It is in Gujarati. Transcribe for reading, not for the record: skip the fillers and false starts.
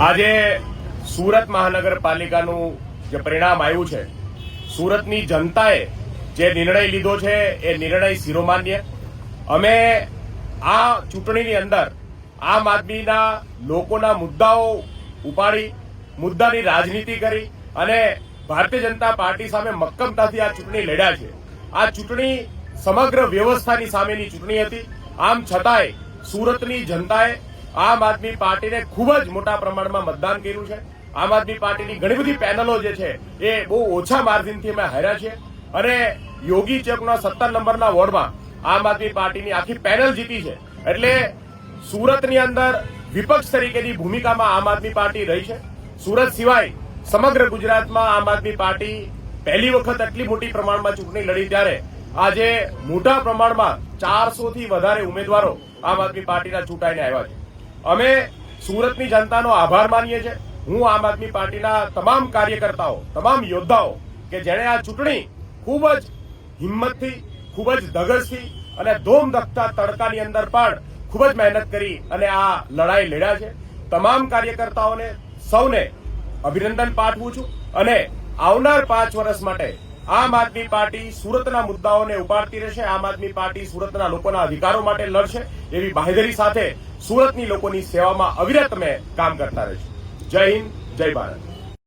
આજે સુરત મહાનગરપાલિકાનું જે પરિણામ આવ્યું છે, સુરતની જનતાએ જે નિર્ણય લીધો છે એ નિર્ણય શિરોમાન્ય. અમે આ ચૂંટણીની અંદર આમ આદમીના લોકોના મુદ્દાઓ ઉપાડી મુદ્દાની રાજનીતિ કરી અને ભારતીય જનતા પાર્ટી સામે મક્કમતાથી આ ચૂંટણી લડ્યા છે. આ ચૂંટણી સમગ્ર વ્યવસ્થાની સામેની ચૂંટણી હતી. આમ છતાંય સુરતની જનતાએ આમ આદમી પાર્ટીને ખૂબ જ મોટા પ્રમાણમાં મતદાન કર્યું છે. આમ આદમી પાર્ટીની ઘણી બધી પેનલો જે છે એ બહુ ઓછા માર્જિનથી અમે હાર્યા છે અને યોગી ચોકના 17 નંબરના વોર્ડમાં આમ આદમી પાર્ટીની આખી પેનલ જીતી છે. એટલે સુરતની અંદર વિપક્ષ તરીકેની ભૂમિકામાં આમ આદમી પાર્ટી રહી છે. સુરત સિવાય સમગ્ર ગુજરાતમાં આમ આદમી પાર્ટી પહેલી વખત આટલી મોટી પ્રમાણમાં ચૂંટણી લડી ત્યારે આજે મોટા પ્રમાણમાં 400 થી વધારે ઉમેદવારો આમ આદમી પાર્ટીના ચૂંટાઈને આવ્યા છે. અમે સુરતની જનતાનો આભાર માનીએ છીએ. હું આમ આદમી પાર્ટીના તમામ કાર્યકર્તાઓ, તમામ યોદ્ધાઓ કે જેણે આ ચૂંટણી ખૂબ જ હિંમતથી, ખૂબ જ ધગશથી અને ધોમધખતા તડકાની અંદર પણ ખૂબ જ મહેનત કરી અને આ લડાઈ લડ્યા છે. તમામ કાર્યકર્તાઓને સૌને અભિનંદન પાઠવું છું અને આવનાર 5 વર્ષ માટે આમ આદમી પાર્ટી સુરતના મુદ્દાઓને ઉપાડતી રહેશે. આમ આદમી પાર્ટી સુરતના લોકોના અધિકારો માટે લડશે એવી બાહેધરી સાથે સુરતની લોકોની સેવામાં અવિરત અમે કામ કરતા રહીશું. જય હિન્દ, જય ભારત.